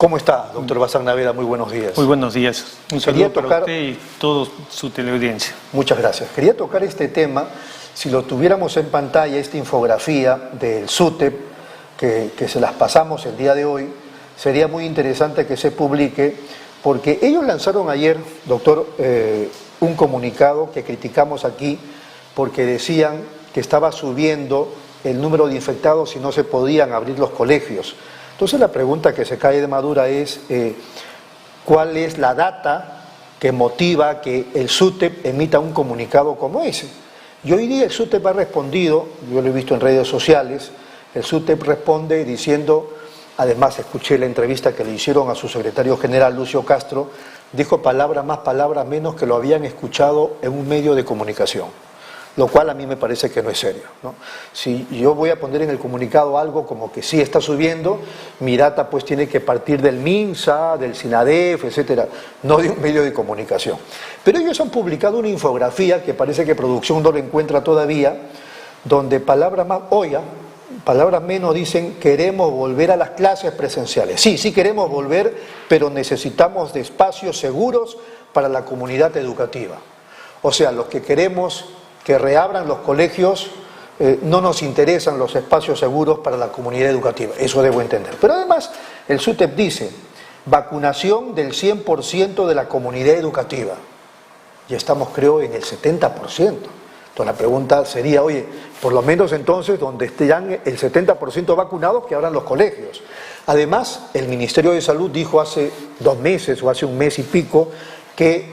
¿Cómo está, doctor Bazán Naveda? Muy buenos días. Muy buenos días. Un saludo para usted y toda su teleaudiencia. Muchas gracias. Quería tocar este tema, si lo tuviéramos en pantalla, esta infografía del SUTEP, que se las pasamos el día de hoy, sería muy interesante que se publique, porque ellos lanzaron ayer, doctor, un comunicado que criticamos aquí, porque decían que estaba subiendo el número de infectados y no se podían abrir los colegios. Entonces la pregunta que se cae de madura es ¿cuál es la data que motiva que el SUTEP emita un comunicado como ese? Y hoy día el SUTEP ha respondido, yo lo he visto en redes sociales, el SUTEP responde diciendo, además escuché la entrevista que le hicieron a su secretario general Lucio Castro, dijo palabras más, palabras menos que lo habían escuchado en un medio de comunicación. Lo cual a mí me parece que no es serio, ¿no? Si yo voy a poner en el comunicado algo como que sí está subiendo, mi data pues tiene que partir del MINSA, del SINADEF, etcétera, no de un medio de comunicación. Pero ellos han publicado una infografía que parece que producción no la encuentra todavía, donde palabras más, palabras menos dicen queremos volver a las clases presenciales. Sí queremos volver, pero necesitamos de espacios seguros para la comunidad educativa. O sea, los que queremos que reabran los colegios, no nos interesan los espacios seguros para la comunidad educativa, eso debo entender. Pero además, el SUTEP dice, vacunación del 100% de la comunidad educativa. Ya estamos, creo, en el 70%. Entonces la pregunta sería, oye, por lo menos entonces, donde estén el 70% vacunados, que abran los colegios. Además, el Ministerio de Salud dijo hace 2 meses o hace un mes y pico que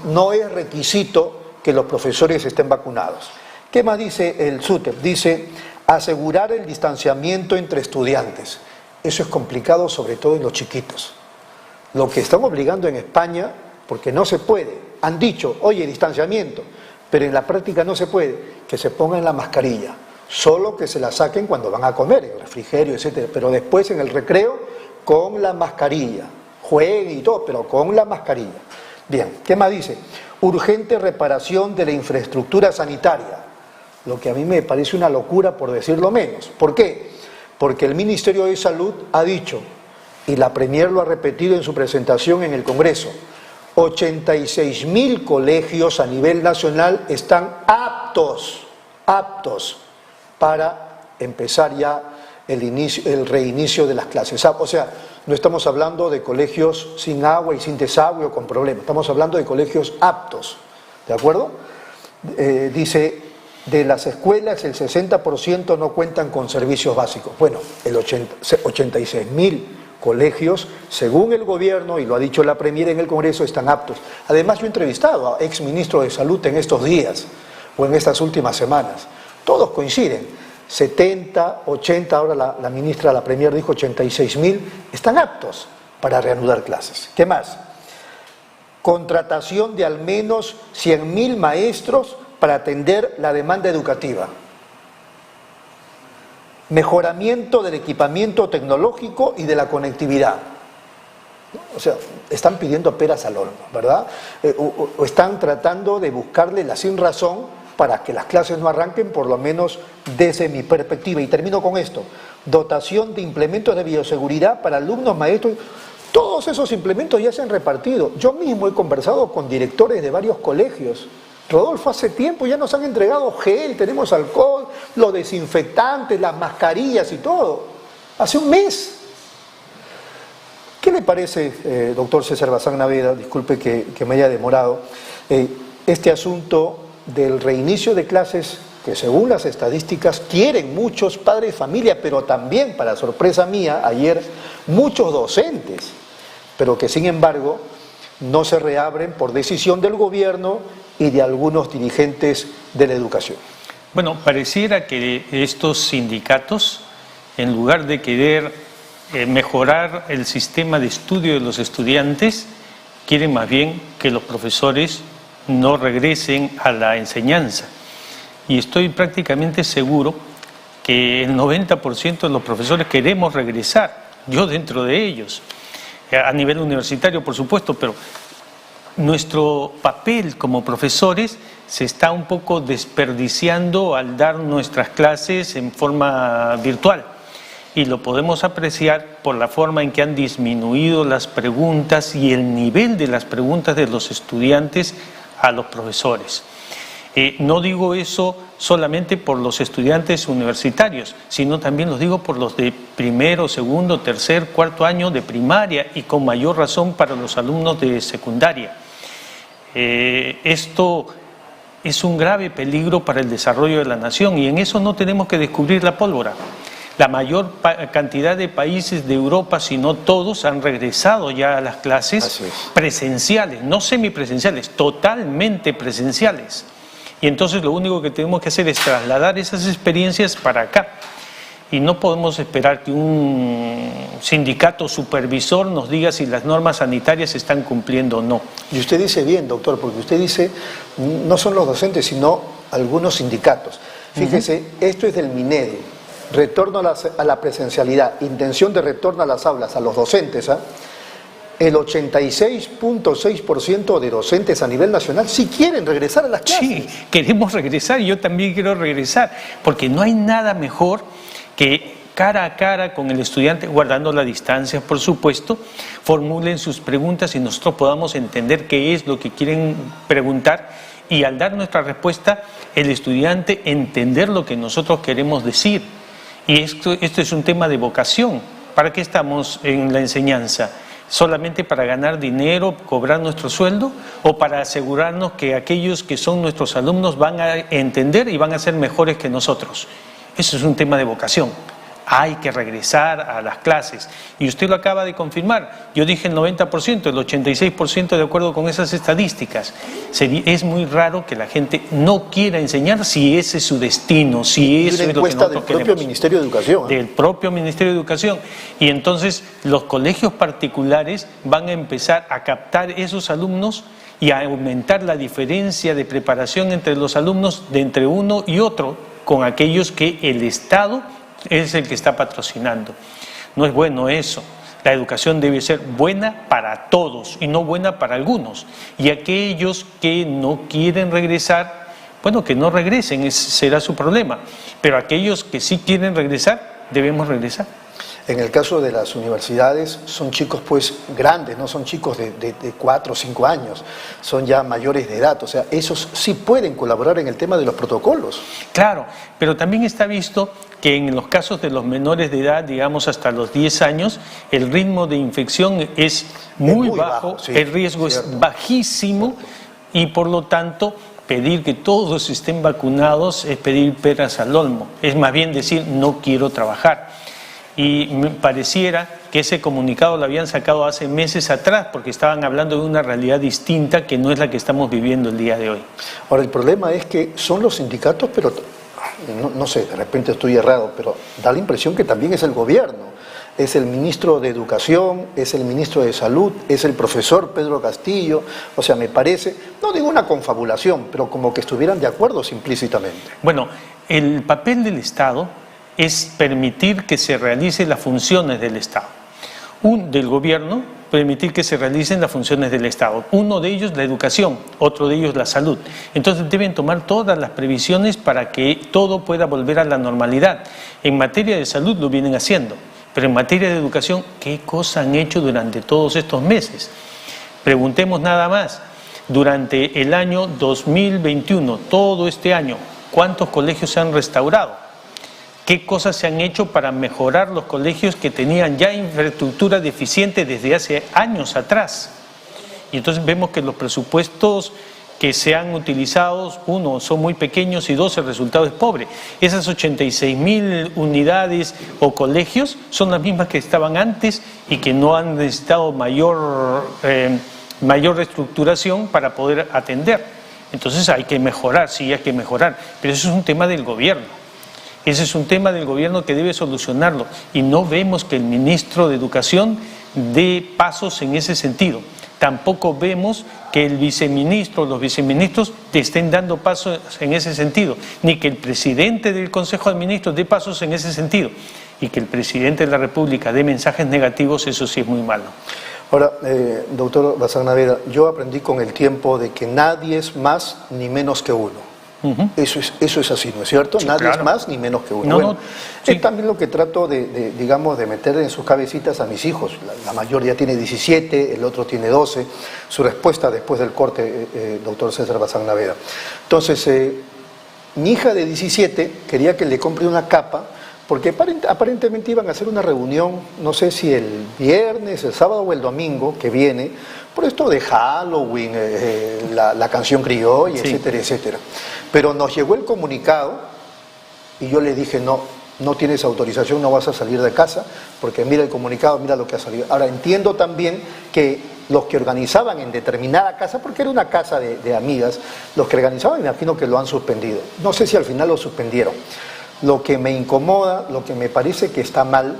no es requisito que los profesores estén vacunados. ¿Qué más dice el SUTEP? Dice, asegurar el distanciamiento entre estudiantes. Eso es complicado, sobre todo en los chiquitos. Lo que están obligando en España, porque no se puede, han dicho, oye, distanciamiento, pero en la práctica no se puede, que se pongan la mascarilla, solo que se la saquen cuando van a comer, en el refrigerio, etcétera, pero después en el recreo, con la mascarilla, jueguen y todo, pero con la mascarilla. Bien, ¿qué más dice? Urgente reparación de la infraestructura sanitaria, lo que a mí me parece una locura por decirlo menos. ¿Por qué? Porque el Ministerio de Salud ha dicho, y la Premier lo ha repetido en su presentación en el Congreso, 86.000 colegios a nivel nacional están aptos para empezar ya el reinicio de las clases. O sea, no estamos hablando de colegios sin agua y sin desagüe o con problemas, estamos hablando de colegios aptos, ¿de acuerdo? Dice, de las escuelas el 60% no cuentan con servicios básicos. Bueno, el 86.000 colegios, según el gobierno, y lo ha dicho la Premier en el Congreso, están aptos. Además, yo he entrevistado a exministros de Salud en estos días o en estas últimas semanas. Todos coinciden. 70, 80, ahora la ministra, la Premier dijo 86.000, están aptos para reanudar clases. ¿Qué más? Contratación de al menos 100.000 maestros para atender la demanda educativa. Mejoramiento del equipamiento tecnológico y de la conectividad. O sea, están pidiendo peras al olmo, ¿verdad? O están tratando de buscarle la sin razón para que las clases no arranquen, por lo menos desde mi perspectiva. Y termino con esto, dotación de implementos de bioseguridad para alumnos, maestros. Todos esos implementos ya se han repartido. Yo mismo he conversado con directores de varios colegios. Rodolfo, hace tiempo ya nos han entregado gel, tenemos alcohol, los desinfectantes, las mascarillas y todo. Hace un mes. ¿Qué le parece, doctor César Bazán Naveda, disculpe que me haya demorado, este asunto del reinicio de clases que según las estadísticas quieren muchos padres de familia, pero también, para sorpresa mía, ayer muchos docentes, pero que sin embargo no se reabren por decisión del gobierno y de algunos dirigentes de la educación? Bueno, pareciera que estos sindicatos, en lugar de querer mejorar el sistema de estudio de los estudiantes, quieren más bien que los profesores no regresen a la enseñanza. Y estoy prácticamente seguro que el 90% de los profesores queremos regresar, yo dentro de ellos, a nivel universitario por supuesto, pero nuestro papel como profesores se está un poco desperdiciando al dar nuestras clases en forma virtual. y lo podemos apreciar por la forma en que han disminuido las preguntas y el nivel de las preguntas de los estudiantes a los profesores. No digo eso solamente por los estudiantes universitarios, sino también los digo por los de primero, segundo, tercer, cuarto año de primaria y con mayor razón para los alumnos de secundaria. Esto es un grave peligro para el desarrollo de la nación y en eso no tenemos que descubrir la pólvora. La mayor cantidad de países de Europa, si no todos, han regresado ya a las clases presenciales, no semipresenciales, totalmente presenciales. Y entonces lo único que tenemos que hacer es trasladar esas experiencias para acá. Y no podemos esperar que un sindicato supervisor nos diga si las normas sanitarias se están cumpliendo o no. Y usted dice bien, doctor, porque usted dice, no son los docentes, sino algunos sindicatos. Fíjese, esto es del Minedu, retorno a la presencialidad, intención de retorno a las aulas, a los docentes, el 86.6% de docentes a nivel nacional sí quieren regresar a las clases. Sí, queremos regresar y yo también quiero regresar, porque no hay nada mejor que cara a cara con el estudiante, guardando la distancia, por supuesto, formulen sus preguntas y nosotros podamos entender qué es lo que quieren preguntar y al dar nuestra respuesta, el estudiante entender lo que nosotros queremos decir. Y esto es un tema de vocación. ¿Para qué estamos en la enseñanza? ¿Solamente para ganar dinero, cobrar nuestro sueldo? ¿O para asegurarnos que aquellos que son nuestros alumnos van a entender y van a ser mejores que nosotros? Eso es un tema de vocación. Hay que regresar a las clases. Y usted lo acaba de confirmar. Yo dije el 90%, el 86% de acuerdo con esas estadísticas. Es muy raro que la gente no quiera enseñar si ese es su destino, si eso es lo que nosotros queremos. Del propio Ministerio de Educación. Del propio Ministerio de Educación. Y entonces los colegios particulares van a empezar a captar esos alumnos y a aumentar la diferencia de preparación entre los alumnos de entre uno y otro con aquellos que el Estado es el que está patrocinando. No es bueno eso. La educación debe ser buena para todos y no buena para algunos. Y aquellos que no quieren regresar, bueno, que no regresen, ese será su problema. Pero aquellos que sí quieren regresar, debemos regresar. En el caso de las universidades, son chicos pues grandes, no son chicos de 4 o 5 años, son ya mayores de edad, o sea, esos sí pueden colaborar en el tema de los protocolos. Claro, pero también está visto que en los casos de los menores de edad, digamos hasta los 10 años, el ritmo de infección es muy bajo, sí, el riesgo es bajísimo y por lo tanto pedir que todos estén vacunados es pedir peras al olmo, es más bien decir no quiero trabajar. Y me pareciera que ese comunicado lo habían sacado hace meses atrás porque estaban hablando de una realidad distinta que no es la que estamos viviendo el día de hoy. Ahora, el problema es que son los sindicatos, pero no sé, de repente estoy errado, pero da la impresión que también es el gobierno. Es el ministro de Educación, es el ministro de Salud, es el profesor Pedro Castillo. O sea, me parece, no digo una confabulación, pero como que estuvieran de acuerdo implícitamente. Bueno, el papel del Estado es permitir que se realicen las funciones del Estado. Del gobierno, permitir que se realicen las funciones del Estado. Uno de ellos la educación, otro de ellos la salud. Entonces deben tomar todas las previsiones para que todo pueda volver a la normalidad. En materia de salud lo vienen haciendo, pero en materia de educación, ¿qué cosa han hecho durante todos estos meses? Preguntemos nada más, durante el año 2021, todo este año, ¿cuántos colegios se han restaurado? ¿Qué cosas se han hecho para mejorar los colegios que tenían ya infraestructura deficiente desde hace años atrás? Y entonces vemos que los presupuestos que se han utilizado, uno, son muy pequeños y dos, el resultado es pobre. Esas 86.000 unidades o colegios son las mismas que estaban antes y que no han necesitado mayor reestructuración para poder atender. Entonces hay que mejorar, sí hay que mejorar, pero eso es un tema del gobierno. Ese es un tema del gobierno que debe solucionarlo y no vemos que el ministro de Educación dé pasos en ese sentido. Tampoco vemos que el viceministro o los viceministros te estén dando pasos en ese sentido, ni que el presidente del Consejo de Ministros dé pasos en ese sentido y que el presidente de la República dé mensajes negativos, eso sí es muy malo. Ahora, doctor Bazán Naveda, yo aprendí con el tiempo de que nadie es más ni menos que uno. Eso es así, ¿no es cierto? Sí, Nadie claro. es más ni menos que uno. No, Bueno, no, sí. es también lo que trato digamos, de meter en sus cabecitas a mis hijos. La mayor ya tiene 17, el otro tiene 12. Su respuesta después del corte, doctor César Bazán Naveda. Entonces, mi hija de 17 quería que le compre una capa, porque aparentemente iban a hacer una reunión, no sé si el viernes, el sábado o el domingo que viene, por esto de Halloween, la canción criolla, Sí. etcétera, etcétera. Pero nos llegó el comunicado y yo le dije, no tienes autorización, no vas a salir de casa, porque mira el comunicado, mira lo que ha salido. Ahora, entiendo también que los que organizaban en determinada casa, porque era una casa de amigas, los que organizaban, me imagino que lo han suspendido. No sé si al final lo suspendieron. Lo que me incomoda, lo que me parece que está mal,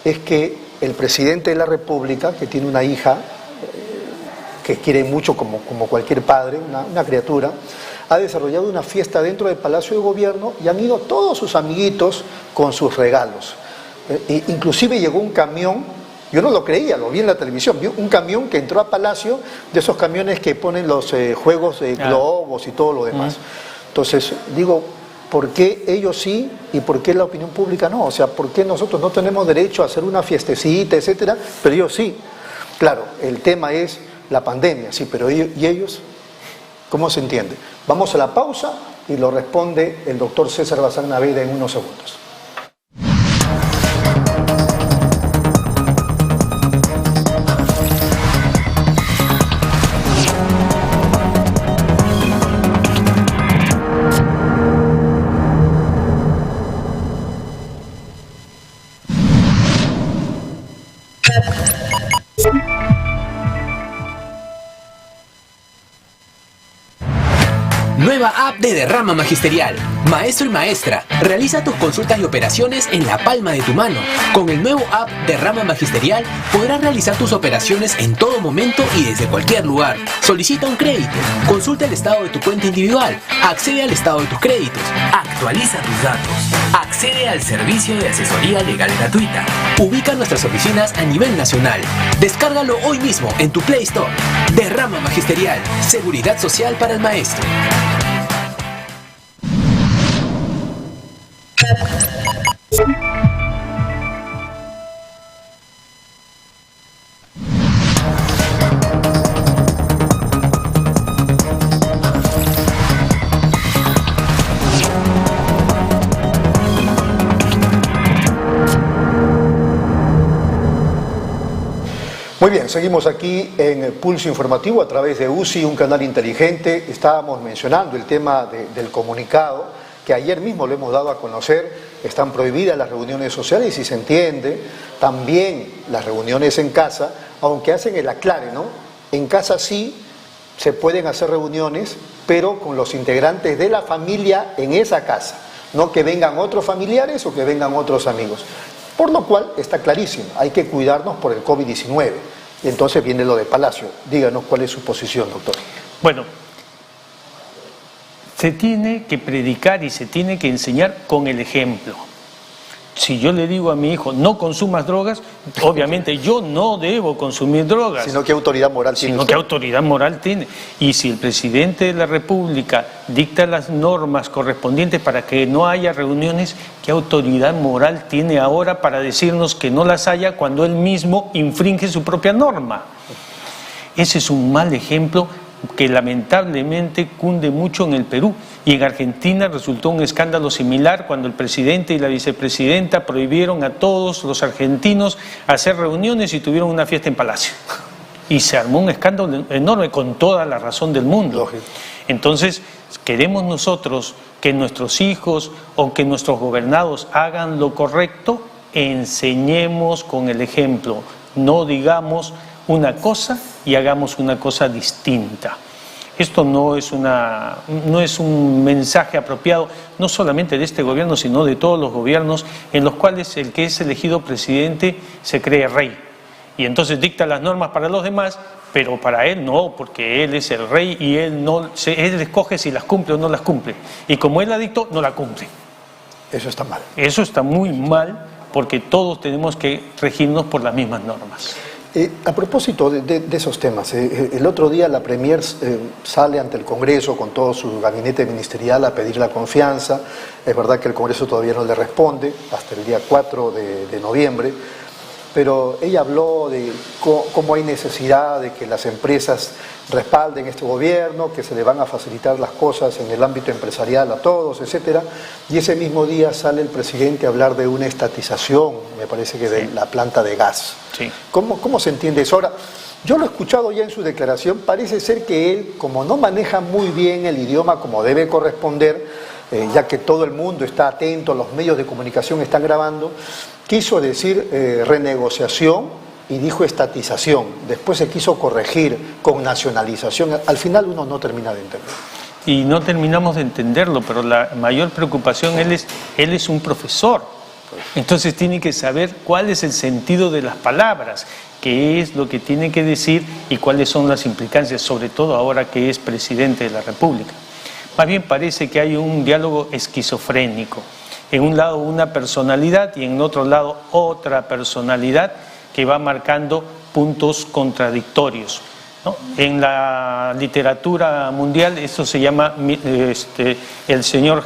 es que el presidente de la República, que tiene una hija que quiere mucho como cualquier padre, una criatura, ha desarrollado una fiesta dentro del Palacio de Gobierno y han ido todos sus amiguitos con sus regalos. Inclusive llegó un camión, yo no lo creía, lo vi en la televisión, vi un camión que entró a Palacio, de esos camiones que ponen los juegos de globos y todo lo demás. Entonces, digo, ¿por qué ellos sí y por qué la opinión pública no? O sea, ¿por qué nosotros no tenemos derecho a hacer una fiestecita, etcétera, pero ellos sí? Claro, el tema es la pandemia, sí, pero ellos, ¿cómo se entiende? Vamos a la pausa y lo responde el doctor César Bazán Naveda en unos segundos. Nueva app de Derrama Magisterial. Maestro y maestra, realiza tus consultas y operaciones en la palma de tu mano. Con el nuevo app Derrama Magisterial podrás realizar tus operaciones en todo momento y desde cualquier lugar. Solicita un crédito, consulta el estado de tu cuenta individual, accede al estado de tus créditos, actualiza tus datos, accede al servicio de asesoría legal gratuita. Ubica nuestras oficinas a nivel nacional. Descárgalo hoy mismo en tu Play Store. Derrama Magisterial, seguridad social para el maestro. Muy bien, seguimos aquí en Pulso Informativo a través de UCI, un canal inteligente. Estábamos mencionando el tema del comunicado, que ayer mismo lo hemos dado a conocer. Están prohibidas las reuniones sociales y se entiende. También las reuniones en casa, aunque hacen el aclare, ¿no? En casa sí se pueden hacer reuniones, pero con los integrantes de la familia en esa casa. No que vengan otros familiares o que vengan otros amigos. Por lo cual está clarísimo, hay que cuidarnos por el COVID-19. Y entonces viene lo de Palacio. Díganos cuál es su posición, doctor. Bueno, se tiene que predicar y se tiene que enseñar con el ejemplo. Si yo le digo a mi hijo, no consumas drogas, obviamente yo no debo consumir drogas. Sino qué autoridad moral tiene Sino usted. qué autoridad moral tiene. Y si el presidente de la República dicta las normas correspondientes para que no haya reuniones, ¿qué autoridad moral tiene ahora para decirnos que no las haya cuando él mismo infringe su propia norma? Ese es un mal ejemplo que lamentablemente cunde mucho en el Perú. Y en Argentina resultó un escándalo similar cuando el presidente y la vicepresidenta prohibieron a todos los argentinos hacer reuniones y tuvieron una fiesta en Palacio. Y se armó un escándalo enorme con toda la razón del mundo. Lógico. Entonces, queremos nosotros que nuestros hijos o que nuestros gobernados hagan lo correcto, enseñemos con el ejemplo. No digamos una cosa y hagamos una cosa distinta. Esto no es un mensaje apropiado, no solamente de este gobierno, sino de todos los gobiernos en los cuales el que es elegido presidente se cree rey. Y entonces dicta las normas para los demás, pero para él no, porque él es el rey y él escoge si las cumple o no las cumple. Y como él la dictó, no la cumple. Eso está mal. Eso está muy mal, porque todos tenemos que regirnos por las mismas normas. A propósito de esos temas, el otro día la Premier sale ante el Congreso con todo su gabinete ministerial a pedir la confianza. Es verdad que el Congreso todavía no le responde hasta el día 4 de noviembre, pero ella habló de cómo hay necesidad de que las empresas respalden este gobierno, que se le van a facilitar las cosas en el ámbito empresarial a todos, etcétera. Y ese mismo día sale el presidente a hablar de una estatización, me parece que de la planta de gas. Sí. ¿Cómo se entiende eso? Ahora, yo lo he escuchado ya en su declaración, parece ser que él, como no maneja muy bien el idioma como debe corresponder, ya que todo el mundo está atento, los medios de comunicación están grabando, quiso decir renegociación y dijo estatización. Después se quiso corregir con nacionalización. Al final uno no termina de entender. Y no terminamos de entenderlo, pero la mayor preocupación, él es un profesor. Entonces tiene que saber cuál es el sentido de las palabras, qué es lo que tiene que decir y cuáles son las implicancias, sobre todo ahora que es presidente de la República. Más bien parece que hay un diálogo esquizofrénico. En un lado una personalidad y en otro lado otra personalidad que va marcando puntos contradictorios, ¿no? En la literatura mundial eso se llama el señor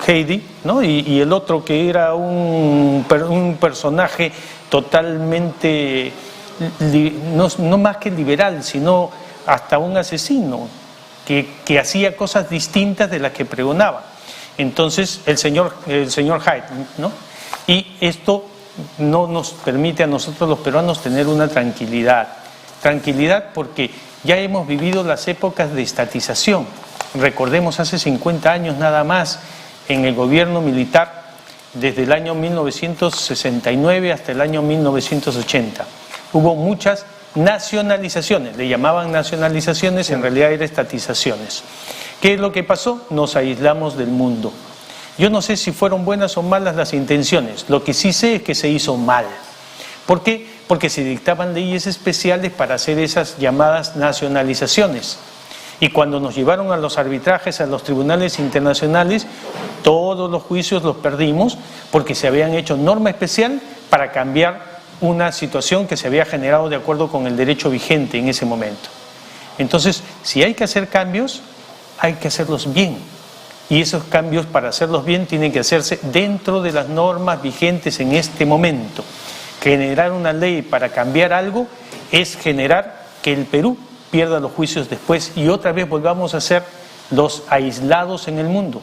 Heidi, ¿no? Y el otro que era un personaje totalmente, no más que liberal, sino hasta un asesino, que hacía cosas distintas de las que pregonaba. Entonces el señor Hyde, ¿no? Y esto no nos permite a nosotros los peruanos tener una tranquilidad porque ya hemos vivido las épocas de estatización. Recordemos hace 50 años nada más, en el gobierno militar, desde el año 1969 hasta el año 1980. Hubo muchas nacionalizaciones, le llamaban nacionalizaciones, en realidad eran estatizaciones. ¿Qué es lo que pasó? Nos aislamos del mundo. Yo no sé si fueron buenas o malas las intenciones, lo que sí sé es que se hizo mal. ¿Por qué? Porque se dictaban leyes especiales para hacer esas llamadas nacionalizaciones. Y cuando nos llevaron a los arbitrajes, a los tribunales internacionales, todos los juicios los perdimos porque se habían hecho norma especial para cambiar una situación que se había generado de acuerdo con el derecho vigente en ese momento. Entonces, si hay que hacer cambios, hay que hacerlos bien. Y esos cambios, para hacerlos bien, tienen que hacerse dentro de las normas vigentes en este momento. Generar una ley para cambiar algo es generar que el Perú pierda los juicios después y otra vez volvamos a ser los aislados en el mundo.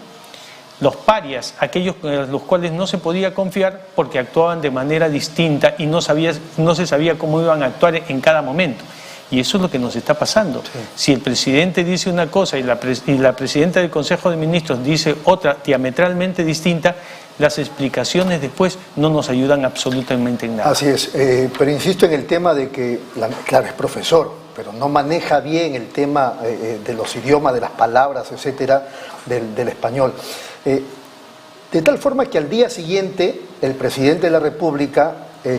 Los parias, aquellos a los cuales no se podía confiar porque actuaban de manera distinta y no se sabía cómo iban a actuar en cada momento. Y eso es lo que nos está pasando. Sí. Si el presidente dice una cosa y la presidenta del Consejo de Ministros dice otra diametralmente distinta, las explicaciones después no nos ayudan absolutamente en nada. Así es, pero insisto en el tema de que, claro, es profesor, pero no maneja bien el tema de los idiomas, de las palabras, etcétera, del español. De tal forma que al día siguiente el presidente de la República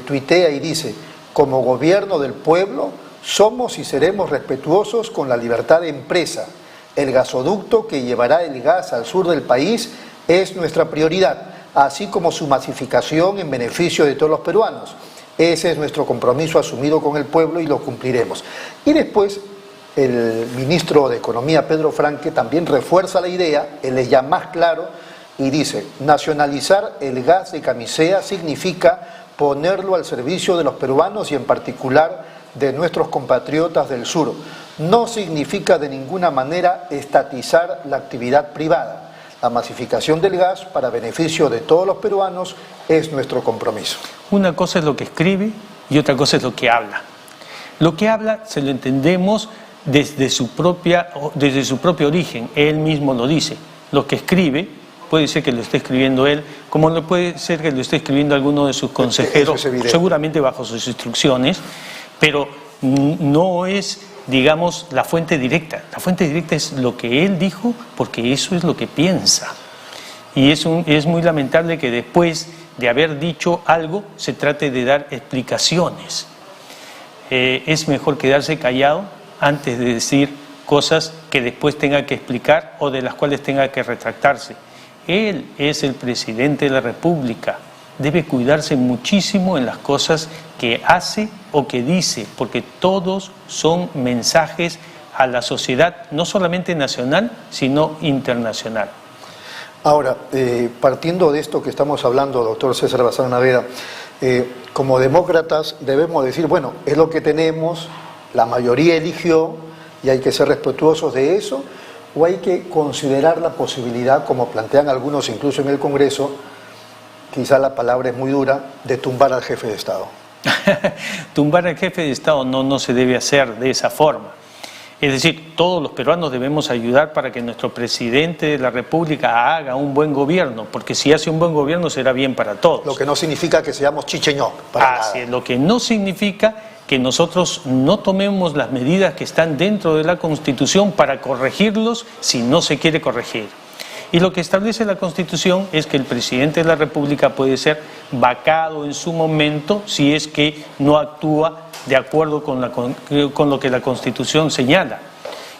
tuitea y dice: como gobierno del pueblo, somos y seremos respetuosos con la libertad de empresa. El gasoducto que llevará el gas al sur del país es nuestra prioridad, así como su masificación en beneficio de todos los peruanos. Ese es nuestro compromiso asumido con el pueblo y lo cumpliremos. Y después el ministro de Economía, Pedro Franque, también refuerza la idea, él es ya más claro y dice: nacionalizar el gas de Camisea significa ponerlo al servicio de los peruanos y en particular de nuestros compatriotas del sur. No significa de ninguna manera estatizar la actividad privada. La masificación del gas para beneficio de todos los peruanos es nuestro compromiso. Una cosa es lo que escribe y otra cosa es lo que habla. Lo que habla se lo entendemos desde su propio origen, él mismo lo dice. Lo que escribe puede ser que lo esté escribiendo él, como no puede ser que lo esté escribiendo alguno de sus consejeros, seguramente bajo sus instrucciones, pero no es, digamos, la fuente directa. La fuente directa es lo que él dijo, porque eso es lo que piensa. Y es muy lamentable que después de haber dicho algo se trate de dar explicaciones. Es mejor quedarse callado antes de decir cosas que después tenga que explicar o de las cuales tenga que retractarse. Él es el presidente de la República debe cuidarse muchísimo en las cosas que hace o que dice, porque todos son mensajes a la sociedad, no solamente nacional, sino internacional. Ahora, partiendo de esto que estamos hablando, doctor César Bazán Naveda, como demócratas debemos decir, bueno, es lo que tenemos, la mayoría eligió y hay que ser respetuosos de eso, o hay que considerar la posibilidad, como plantean algunos incluso en el Congreso, quizá la palabra es muy dura, de tumbar al jefe de Estado. Tumbar al jefe de Estado no se debe hacer de esa forma. Es decir, todos los peruanos debemos ayudar para que nuestro presidente de la República haga un buen gobierno, porque si hace un buen gobierno será bien para todos. Lo que no significa que seamos chicheñó, para nada. Lo que no significa que nosotros no tomemos las medidas que están dentro de la Constitución para corregirlos si no se quiere corregir. Y lo que establece la Constitución es que el presidente de la República puede ser vacado en su momento si es que no actúa de acuerdo con lo que la Constitución señala.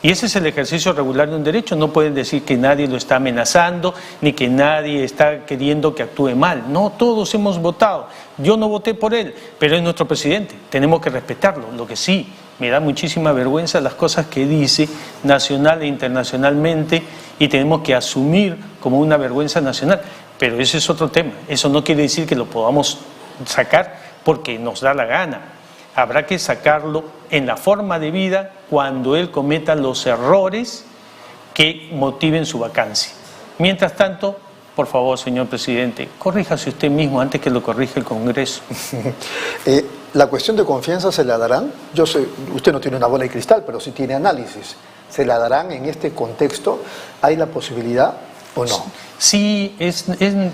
Y ese es el ejercicio regular de un derecho. No pueden decir que nadie lo está amenazando, ni que nadie está queriendo que actúe mal. No, todos hemos votado. Yo no voté por él, pero es nuestro presidente. Tenemos que respetarlo. Lo que sí, me da muchísima vergüenza las cosas que dice nacional e internacionalmente y tenemos que asumir como una vergüenza nacional. Pero ese es otro tema. Eso no quiere decir que lo podamos sacar porque nos da la gana. Habrá que sacarlo en la forma de vida cuando él cometa los errores que motiven su vacancia. Mientras tanto, por favor, señor presidente, corríjase usted mismo antes que lo corrija el Congreso. La cuestión de confianza se la darán, yo sé, usted no tiene una bola de cristal, pero sí tiene análisis. ¿Se la darán en este contexto? ¿Hay la posibilidad o no? Sí,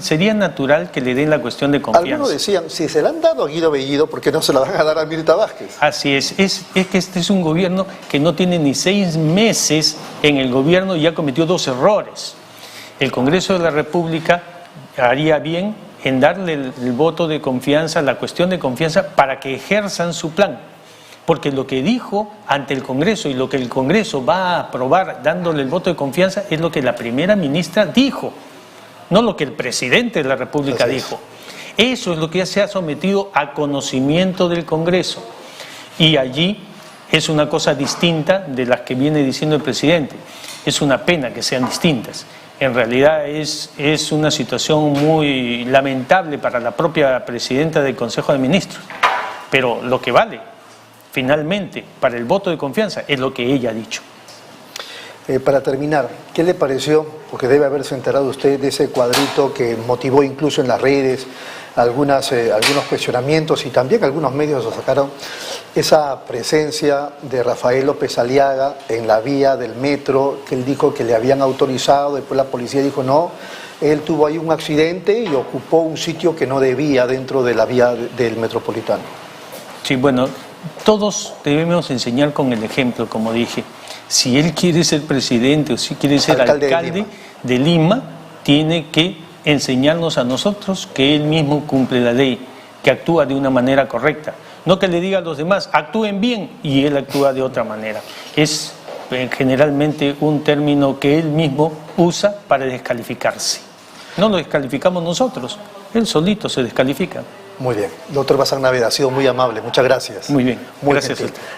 sería natural que le den la cuestión de confianza. Algunos decían, si se la han dado a Guido Bellido, ¿por qué no se la van a dar a Mirta Vázquez? Así es que este es un gobierno que no tiene ni 6 meses en el gobierno y ya cometió 2 errores. El Congreso de la República haría bien en darle el voto de confianza, la cuestión de confianza, para que ejerzan su plan. Porque lo que dijo ante el Congreso y lo que el Congreso va a aprobar dándole el voto de confianza es lo que la primera ministra dijo, no lo que el presidente de la República dijo. Eso es lo que ya se ha sometido a conocimiento del Congreso. Y allí es una cosa distinta de las que viene diciendo el presidente. Es una pena que sean distintas. En realidad es una situación muy lamentable para la propia presidenta del Consejo de Ministros. Pero lo que vale, finalmente, para el voto de confianza es lo que ella ha dicho. Para terminar, ¿qué le pareció? Porque debe haberse enterado usted de ese cuadrito que motivó incluso en las redes algunos cuestionamientos y también algunos medios lo sacaron, esa presencia de Rafael López Aliaga en la vía del metro, que él dijo que le habían autorizado, después la policía dijo no, él tuvo ahí un accidente y ocupó un sitio que no debía dentro de la vía del Metropolitano. Sí, bueno, todos debemos enseñar con el ejemplo, como dije. Si él quiere ser presidente o si quiere ser alcalde de Lima, tiene que enseñarnos a nosotros que él mismo cumple la ley, que actúa de una manera correcta. No que le diga a los demás, actúen bien, y él actúa de otra manera. Es generalmente un término que él mismo usa para descalificarse. No lo descalificamos nosotros, él solito se descalifica. Muy bien. Doctor Bazán Naveda, ha sido muy amable. Muchas gracias. Muy bien. Gracias a usted.